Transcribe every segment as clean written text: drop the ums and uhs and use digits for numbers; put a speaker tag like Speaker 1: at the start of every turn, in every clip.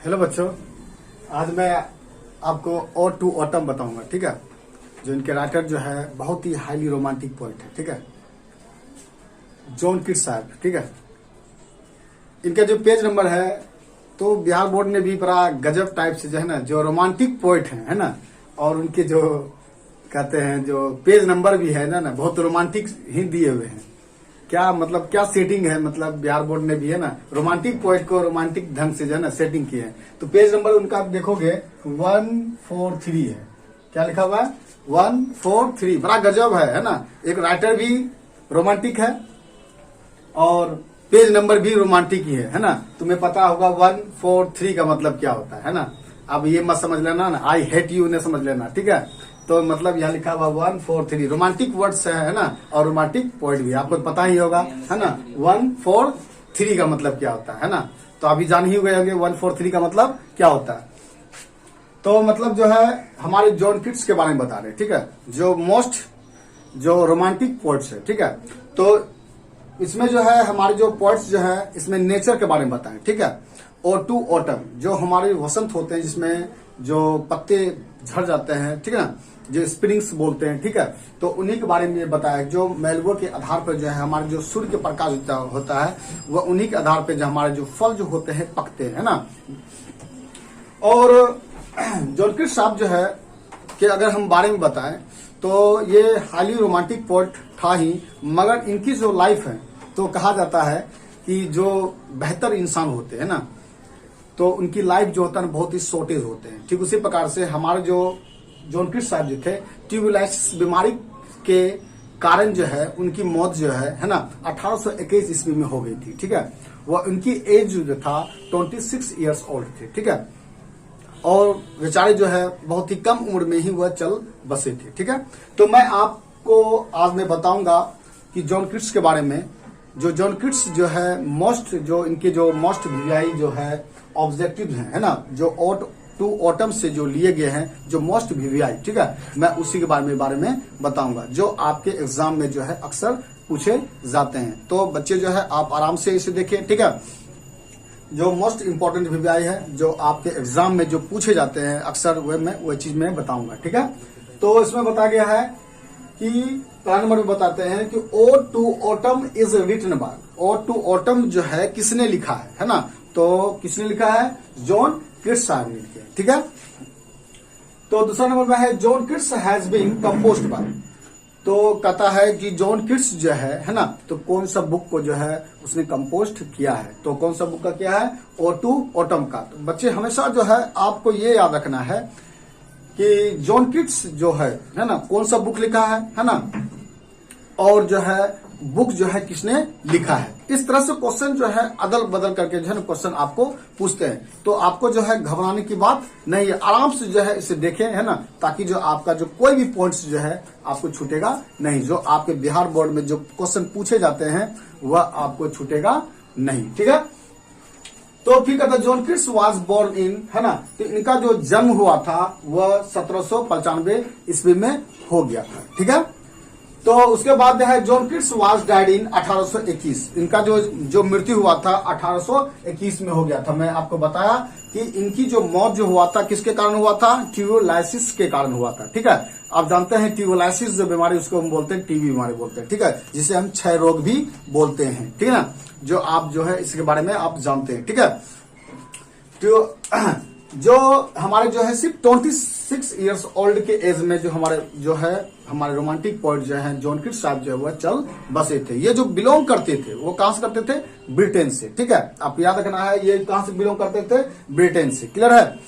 Speaker 1: Hello बच्चों, आज मैं आपको और टू ऑटम बताऊंगा। ठीक है, जो इनके राइटर जो है बहुत ही हाईली रोमांटिक पोएट है। ठीक है, जॉन किट्स साहब। ठीक है, इनका जो पेज नंबर है तो बिहार बोर्ड ने भी बड़ा गजब टाइप से जो है ना, जो रोमांटिक पोएट है ना, और उनके जो कहते हैं जो पेज नंबर भी है ना बहुत रोमांटिक ही दिए हुए हैं। क्या मतलब क्या सेटिंग है, मतलब बिहार बोर्ड ने भी है ना रोमांटिक पोएट को रोमांटिक ढंग से जो है ना सेटिंग की है। तो पेज नंबर उनका आप देखोगे 143 है। क्या लिखा हुआ है? 143। बड़ा गजब है ना। एक राइटर भी रोमांटिक है और पेज नंबर भी रोमांटिक ही है ना। तुम्हें पता होगा 143 का मतलब क्या होता है ना। अब ये मत समझ लेना ना, आई हेट यू ने समझ लेना। ठीक है, तो मतलब यहाँ लिखा हुआ 143 रोमांटिक वर्ड्स है ना, और रोमांटिक पोएट भी आपको पता ही होगा है ना। 143 का मतलब क्या होता है ना, तो अभी जान ही गए होंगे 143 का मतलब क्या होता है। तो मतलब जो है हमारे जॉन किट्स के बारे में बता रहे। ठीक है, जो मोस्ट जो रोमांटिक पोएट्स है। ठीक है, तो इसमें जो है हमारे जो पोएट्स जो है इसमें नेचर के बारे में बताएं। ठीक है, और टू ऑटम जो हमारे वसंत होते हैं जिसमें जो पत्ते झड़ जाते हैं। ठीक है ना, जो स्प्रिंग्स बोलते हैं। ठीक है, तो उन्हीं के बारे में बताया। जो मेलवो के आधार पर जो है हमारे जो सूर्य के प्रकाश होता है वह उन्हीं के आधार पर जो हमारे जो फल जो होते हैं पकते हैं ना। और जॉन किट्स साहब जो है कि अगर हम बारे में बताएं तो ये हाईली रोमांटिक पोएट था ही, मगर इनकी जो लाइफ है तो कहा जाता है कि जो बेहतर इंसान होते हैं ना तो उनकी लाइफ जो होता है ना बहुत ही शॉर्टेज होते हैं। ठीक उसी प्रकार से हमारे जो जॉन किट्स साहब जो थे ट्यूबरकुलोसिस बीमारी के कारण जो है उनकी मौत जो है ना 1821 ईस्वी में हो गई थी। ठीक है, वह उनकी एज जो था 26 ईयर्स ओल्ड थे। ठीक है, और बेचारे जो है बहुत ही कम उम्र में ही वह चल बसे थे। ठीक है, तो मैं आपको आज मैं बताऊंगा कि जॉन किट्स के बारे में। जो जॉन किट्स जो है मोस्ट जो इनके जो मोस्ट वीआई जो है ऑब्जेक्टिव है ना, जो टू ऑटम से जो लिए गए हैं जो मोस्ट वीआई। ठीक है, मैं उसी के बारे में बताऊंगा जो आपके एग्जाम में जो है अक्सर पूछे जाते हैं। तो बच्चे जो है आप आराम से इसे देखिए। ठीक है, जो मोस्ट इंपॉर्टेंट वीआई है जो आपके एग्जाम में जो पूछे जाते हैं अक्सर वह चीज मैं बताऊंगा। ठीक है, तो इसमें बताया गया है कि पहला नंबर में बताते हैं कि ode to autumn is written by. Ode to autumn जो है किसने लिखा है ना, तो किसने लिखा है? जॉन किट्स साहब ने लिखा है। ठीक है, तो दूसरा नंबर में है John Keats has been composed by. तो कहता है कि जॉन किट्स जो है ना, तो कौन सा बुक को जो है उसने कंपोस्ट किया है। तो कौन सा बुक का किया है? ओ टू ऑटम का। तो बच्चे हमेशा जो है आपको ये याद रखना है कि जॉन किट्स जो है ना कौन सा बुक लिखा है ना, और जो है बुक जो है किसने लिखा है। इस तरह से क्वेश्चन जो है अदल बदल करके जो है ना क्वेश्चन आपको पूछते हैं। तो आपको जो है घबराने की बात नहीं है, आराम से जो है इसे देखें है ना, ताकि जो आपका जो कोई भी पॉइंट्स जो है आपको छूटेगा नहीं। जो आपके बिहार बोर्ड में जो क्वेश्चन पूछे जाते हैं वह आपको छूटेगा नहीं। ठीक है, तो फिर कहता John Keats was born in है ना, तो इनका जो जन्म हुआ था वह 1795 ईस्वी में हो गया था। ठीक है, तो उसके बाद है John Keats was died in 1821। इनका जो मृत्यु हुआ था 1821 में हो गया था। मैं आपको बताया कि इनकी जो मौत जो हुआ था किसके कारण हुआ था? ट्यूबरकुलोसिस के कारण हुआ था। ठीक है, आप जानते हैं ट्यूबरकुलोसिस जो बीमारी उसको हम बोलते हैं टीबी बीमारी बोलते हैं। ठीक है, जिसे हम क्षय रोग भी बोलते हैं। ठीक है ना, जो आप जो है इसके बारे में आप जानते हैं। ठीक है, तो जो हमारे जो है सिर्फ 26 इयर्स ओल्ड के एज में जो हमारे रोमांटिक पोएट जो है जॉन किट्स साहब जो है वह चल बसे थे। ये जो बिलोंग करते थे वो कहां से करते थे? ब्रिटेन से। ठीक है, आप याद रखना है ये कहां से बिलोंग करते थे? ब्रिटेन से। क्लियर है?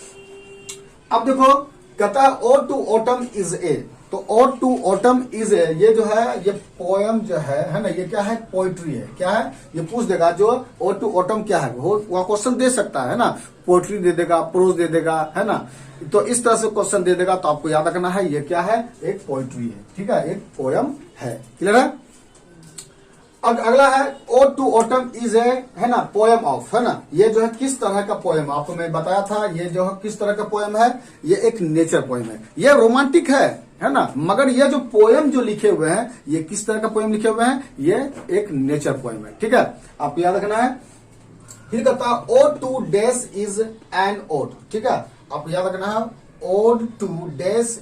Speaker 1: अब देखो कहता है ode to autumn is a. तो ode to autumn is a ये जो है ये पोएम जो है ना, ये क्या है? पोइट्री है। क्या है? ये पूछ देगा जो ओ टू ऑटम क्या है, वो क्वेश्चन दे सकता है ना, पोइट्री दे देगा, प्रोज दे देगा है ना। तो इस तरह से क्वेश्चन दे देगा तो आपको याद रखना है ये क्या है? एक पोइट्री है। ठीक है, एक पोएम है। क्लियर है? अब अगला है ओ टू ऑटम इज है ना पोएम ऑफ है ना। ये जो है किस तरह का पोएम, आपको मैं बताया था ये जो है किस तरह का पोएम है। ये एक नेचर पोएम है। ये रोमांटिक है ना, मगर ये जो पोएम जो लिखे हुए हैं ये किस तरह का पोएम लिखे हुए हैं? ये एक नेचर पोएम है। ठीक है, आपको याद रखना है फिर कहता है ode to dash is an ode, ठीक है, आपको याद रखना है ode to dash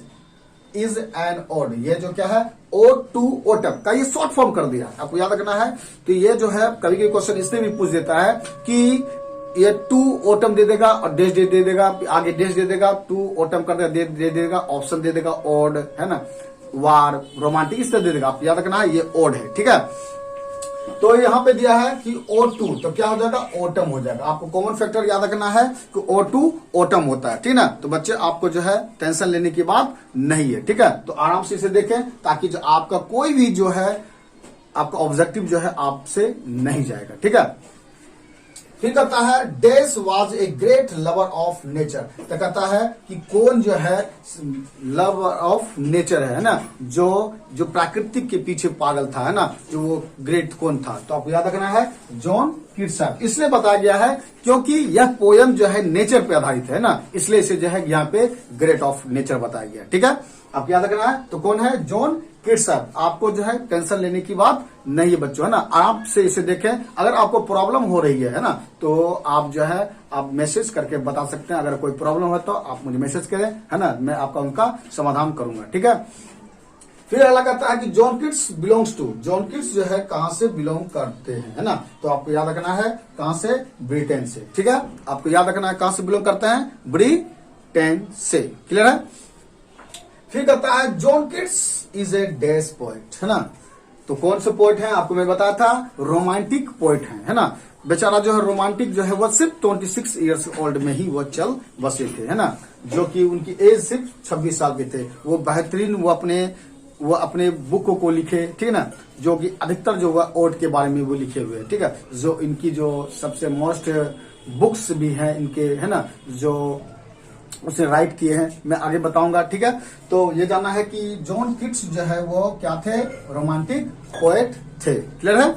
Speaker 1: is an ode, ये जो क्या है ओड टू ओटम का ये शॉर्ट फॉर्म कर दिया, आपको याद रखना है। तो ये जो है कभी कभी क्वेश्चन इसमें भी पूछ देता है कि ये टू ओटम दे देगा और डैश दे देगा, आगे डैश दे देगा, टू ओटम कर दे देगा, ऑप्शन दे देगा ओड, है ना, वार, रोमांटिक, इस तरह दे देगा, आप याद रखना है ये ओड है, ठीक है। तो यहाँ पे दिया है कि O2, तो क्या हो जाएगा ओटम हो जाएगा। आपको कॉमन फैक्टर याद रखना है कि O2 ओटम होता है, ठीक ना। तो बच्चे आपको जो है टेंशन लेने की बात नहीं है, ठीक है। तो आराम से इसे देखें ताकि जो आपका कोई भी जो है आपका ऑब्जेक्टिव जो है आपसे नहीं जाएगा, ठीक है। फिर कहता है dash was a great lover of nature, तो कहता है कि कौन जो है लवर ऑफ नेचर है ना, जो प्राकृतिक के पीछे पागल था, है ना, जो वो ग्रेट कौन था। तो आपको याद रखना है जॉन कीट्स। इसलिए बताया गया है क्योंकि यह पोयम जो है नेचर पे आधारित है ना, इसलिए इसे जो है यहाँ पे ग्रेट ऑफ नेचर बताया गया, ठीक है। आपको याद रखना है तो कौन है जॉन कीट्स। आपको जो है टेंशन लेने की बात नहीं है बच्चों, है ना। आप से इसे देखें, अगर आपको प्रॉब्लम हो रही है ना, तो आप जो है आप मैसेज करके बता सकते हैं। अगर कोई प्रॉब्लम है तो आप मुझे मैसेज करें, है ना, मैं आपका उनका समाधान करूंगा, ठीक है। फिर अगला कहता है कि John Keats belongs to, John Keats जो है कहां से बिलोंग करते हैं, है ना। तो आपको याद रखना है कहां से, ब्रिटेन से, ठीक है। आपको याद रखना है कहां से बिलोंग करते हैं, ब्रिटेन से, क्लियर है। फिर कहता है John Keats is a dash poet, है ना। तो कौन से पोएट है, आपको मैं बताया था रोमांटिक पोएट है ना। बेचारा जो है रोमांटिक जो है वो सिर्फ 26 ईयर्स ओल्ड में ही वो चल बसे थे, है ना, जो कि उनकी एज सिर्फ 26 साल के थे। वो बेहतरीन वो अपने बुक को लिखे, ठीक है ना, जो कि अधिकतर जो हुआ ओट के बारे में वो लिखे हुए हैं, ठीक है। जो इनकी जो सबसे मोस्ट बुक्स भी हैं इनके, है ना, जो उसने राइट किए हैं, मैं आगे बताऊंगा, ठीक है। तो ये जानना है कि जॉन कीट्स जो है वो क्या थे, रोमांटिक पोएट थे, क्लियर है।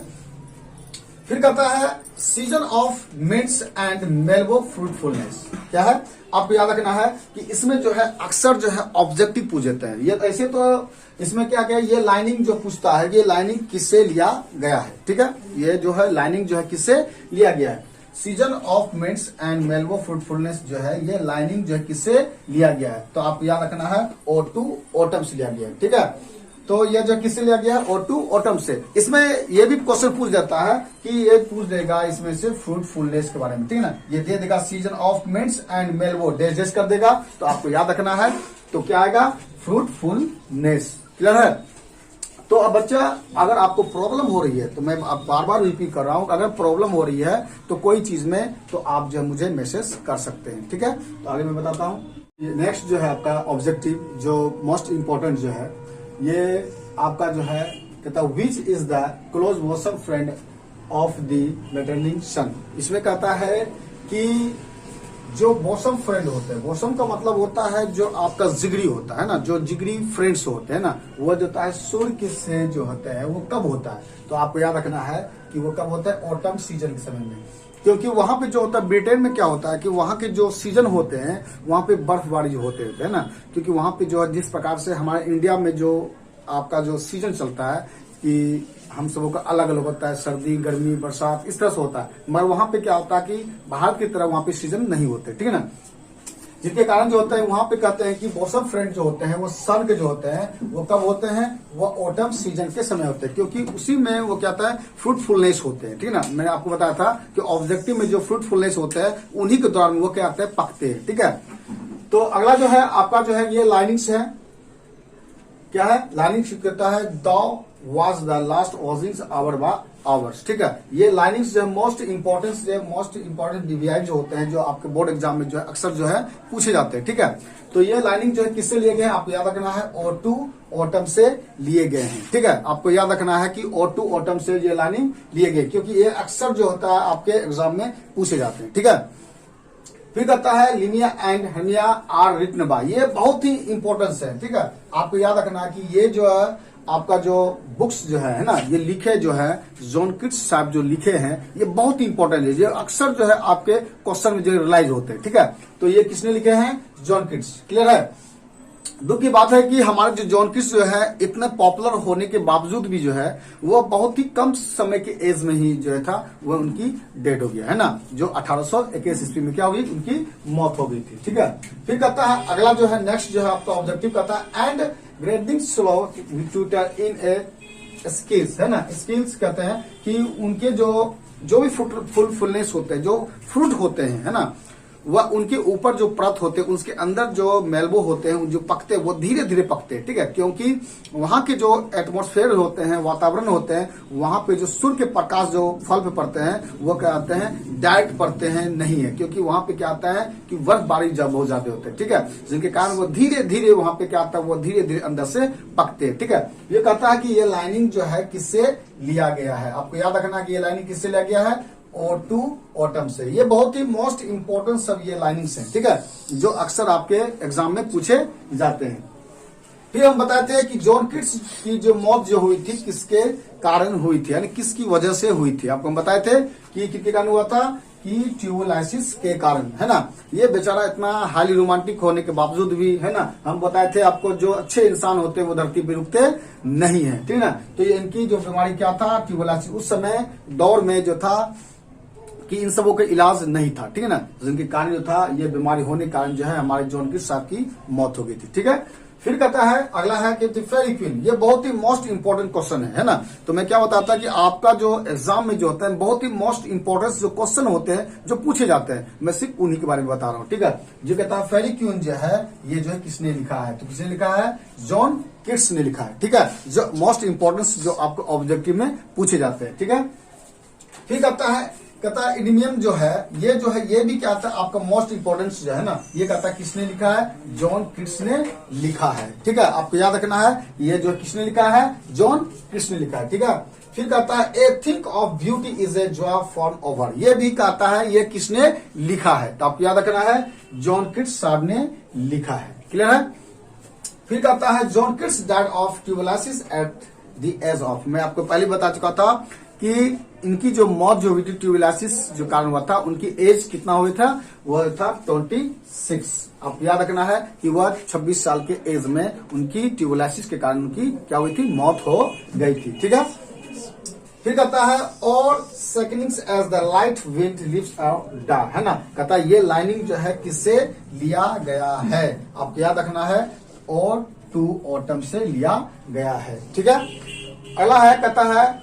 Speaker 1: फिर कहता है season of mists and mellow fruitfulness, क्या है, आपको याद रखना है कि इसमें जो है अक्सर जो है ऑब्जेक्टिव पूछ देते हैं। ये ऐसे तो इसमें क्या क्या ये लाइनिंग जो पूछता है, ये लाइनिंग किससे लिया गया है, ठीक है। ये जो है लाइनिंग जो है किससे लिया गया है, season of mists and mellow fruitfulness जो है ये लाइनिंग जो है किससे लिया गया है। तो आपको याद रखना है O2 ओटम से लिया गया है, ठीक है। तो ये जो किससे लिया गया है, O2 ओटम से। इसमें ये भी क्वेश्चन पूछ जाता है कि ये पूछ देगा इसमें से फ्रूटफुलनेस के बारे में, ठीक है ना। ये दे देगा season of mists and mellow dash dash कर देगा, तो आपको याद रखना है तो क्या आएगा, फ्रूटफुलनेस, क्लियर है। तो अब बच्चा अगर आपको प्रॉब्लम हो रही है, तो मैं अब बार बार रिपीट कर रहा हूं, अगर प्रॉब्लम हो रही है तो कोई चीज में, तो आप जो मुझे मैसेज कर सकते हैं, ठीक है। तो आगे मैं बताता हूं। नेक्स्ट जो है आपका ऑब्जेक्टिव जो मोस्ट इंपॉर्टेंट जो है, ये आपका जो है कहता है which is the close bosom friend of the returning sun. इसमें कहता है कि जो बॉसम फ्रेंड होते हैं, बॉसम का मतलब होता है जो आपका जिगरी होता है ना, जो जिगरी फ्रेंड्स होते हैं ना, वो जो होता है सूर्य से जो होते हैं वो कब होता है। तो आपको याद रखना है कि वो कब होता है, ऑटम सीजन के समय में। क्योंकि वहां पे जो होता है ब्रिटेन में क्या होता है कि वहां के जो सीजन होते हैं वहां पे बर्फबारी जो होते हैं ना, क्योंकि वहां पे जो है जिस प्रकार से हमारे इंडिया में जो आपका जो सीजन चलता है कि हम सबों का अलग अलग होता है, सर्दी गर्मी बरसात इस तरह से होता है, मगर वहां पे क्या होता है कि भारत की तरह वहां पे सीजन नहीं होते, ठीक है ना। जिसके कारण जो होता है वहां पे कहते हैं कि बॉसम फ्रेंड जो होते हैं वो सन के जो होते हैं वो कब होते हैं, वो ऑटम सीजन के समय होते हैं, क्योंकि उसी में वो क्या होता है फ्रूटफुलनेस होते हैं, ठीक है ना। मैंने आपको बताया था कि ऑब्जेक्टिव में जो फ्रूटफुलनेस होते हैं उन्हीं के दौरान वो क्या होते हैं, पकते हैं, ठीक है। तो अगला जो है आपका जो है ये लाइनिंग्स है, क्या है, लाइनिंग्स कहता है the was the last wasings hour by hours, ठीक है। ये लाइनिंग्स जो मोस्ट इंपॉर्टेंट DVI जो होते हैं, जो आपके बोर्ड एग्जाम में जो है अक्सर जो है पूछे जाते हैं, ठीक है। तो ये लाइनिंग जो है किससे लिए गए हैं, आपको याद रखना है O2 ओटम से लिए गए हैं, ठीक है। आपको याद रखना है कि O2 ओटम से ये लाइनिंग लिए गए, क्योंकि ये अक्सर जो होता है आपके एग्जाम में पूछे जाते हैं, ठीक है। फिर कहता है लिनिया एंड हर्निया आर रिटन बाय, ये बहुत ही इंपॉर्टेंस है, ठीक है। आपको याद रखना है कि ये जो है आपका जो बुक्स जो है ना, ये लिखे जो है जॉन कीट्स साहब जो लिखे हैं ये बहुत ही इंपॉर्टेंट है, ये अक्सर जो है आपके क्वेश्चन में जो रियलाइज होते हैं, ठीक है। तो ये किसने लिखे हैं, जॉन कीट्स, क्लियर है। दुख की बात है कि हमारे जो जॉन किट्स जो है इतने पॉपुलर होने के बावजूद भी जो है वो बहुत ही कम समय के एज में ही जो है था वो उनकी डेथ हो गया है ना, जो 1821 ईस्वी में क्या हुई, उनकी मौत हो गई थी। ठीक है, फिर कहता है अगला जो है नेक्स्ट जो है आपका ऑब्जेक्टिव कहता है and grading slow tutor in A skills, है ना। स्किल्स कहते हैं कि उनके जो भी फुलनेस होते हैं, जो फ्रूट होते हैं, है ना, वह उनके ऊपर जो परत होते हैं उसके अंदर जो मेलबो होते हैं जो पकते हैं वो धीरे धीरे पकते हैं। ठीक है, क्योंकि वहां के जो एटमॉस्फेयर होते हैं, वातावरण होते हैं, वहां पे जो सूर्य के प्रकाश जो फल पे पड़ते हैं वो क्या आते हैं, डायरेक्ट पड़ते हैं नहीं है, क्योंकि वहां पे क्या आता है कि बर्फबारी जब बहुत ज्यादा होते हैं। ठीक है, जिनके कारण वो धीरे धीरे वहां पे क्या आता है, वो धीरे धीरे अंदर से पकते हैं। ठीक है, ये कहता है कि ये लाइनिंग जो है किससे लिया गया है, आपको याद रखना कि ये लाइनिंग किससे लिया गया है, O2 ऑटम से। ये बहुत ही मोस्ट इंपोर्टेंट सब ये लाइनिंग्स हैं। ठीक है, जो अक्सर आपके एग्जाम में पूछे जाते हैं। फिर हम बताते हैं कि जॉन किट्स की जो मौत जो हुई थी किसके कारण हुई थी, यानी किसकी वजह से हुई थी। आपको हम बताए थे कि किसके कारण हुआ था, कि ट्यूबरकुलोसिस के कारण, है ना। ये बेचारा इतना हाईली रोमांटिक होने के बावजूद भी, है ना, हम बताए थे आपको जो अच्छे इंसान होते हैं वो धरती पे रुकते नहीं है। ठीक है ना, तो ये इनकी जो बीमारी क्या था, ट्यूबरकुलोसिस, उस समय दौर में जो था कि इन सबों का इलाज नहीं था। ठीक है ना, जिनके कारण जो था ये बीमारी होने के कारण जो है हमारे जॉन किट्स साहब की मौत हो गई थी। ठीक है, फिर कहता है अगला है कि फेरी क्वीन, ये बहुत ही मोस्ट इंपोर्टेंट क्वेश्चन है ना। तो मैं क्या बताता कि आपका जो एग्जाम में जो होता है बहुत ही मोस्ट इंपोर्टेंट जो क्वेश्चन होते हैं जो पूछे जाते हैं, मैं सिर्फ उन्हीं के बारे में बता रहा हूँ। ठीक है, जो कहता है फेरी क्वीन जो है ये जो है किसने लिखा है, तो किसने लिखा है, जॉन किट्स ने लिखा है। ठीक है, जो मोस्ट इंपोर्टेंट जो आपको ऑब्जेक्टिव में पूछे जाते हैं। ठीक है, फिर कहता है इनिमियम जो है ये भी क्या था आपका मोस्ट इंपोर्टेंस जो है ना, ये कहता है किसने लिखा है, जॉन किट्स ने लिखा है। ठीक है, आपको याद रखना है ये जो किसने लिखा है, जॉन किट्स ने लिखा है। ठीक है, फिर कहता है a thing of beauty is a joy for ever, ये भी कहता है ये किसने लिखा है, तो आपको याद रखना है जॉन किट्स साहब ने लिखा है। क्लियर है। फिर कहता है John Keats died of tuberculosis at the age of, मैं आपको पहले बता चुका था कि इनकी जो मौत जो हुई थी ट्यूबरकुलोसिस जो कारण हुआ था, उनकी एज कितना हुआ था, वह था 26। आपको याद रखना है कि वह 26 साल के एज में उनकी ट्यूबरकुलोसिस के कारण उनकी क्या हुई थी, मौत हो गई थी। ठीक है, फिर कहता है और seconds as the light wind lives dark, है ना। कहता है ये लाइनिंग जो है किससे लिया गया है, आपको याद रखना है और टू ऑटम से लिया गया है। ठीक है, अगला है कहता है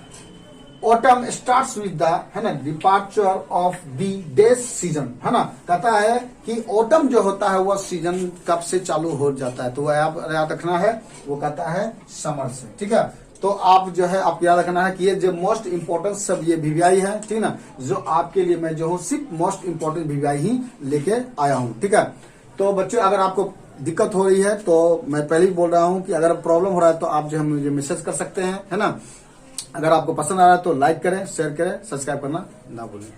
Speaker 1: ऑटम स्टार्ट्स विद द, है ना, departure of the day season, है ना। कहता है कि ऑटम जो होता है वह सीजन कब से चालू हो जाता है, तो वह आप याद रखना है, वो कहता है समर से। ठीक है, तो आप जो है आप याद रखना है कि ये जो मोस्ट इंपोर्टेंट सब ये वीवीआई है, ठीक है ना, जो आपके लिए मैं जो हूँ सिर्फ मोस्ट इंपोर्टेंट वीवीआई ही लेके आया हूँ। ठीक है, तो बच्चों अगर आपको दिक्कत हो रही है तो मैं पहले ही बोल रहा हूँ कि अगर प्रॉब्लम हो रहा है तो आप जो है मुझे मैसेज कर सकते हैं, है ना। अगर आपको पसंद आ रहा है तो लाइक करें, शेयर करें, सब्सक्राइब करना ना भूलें।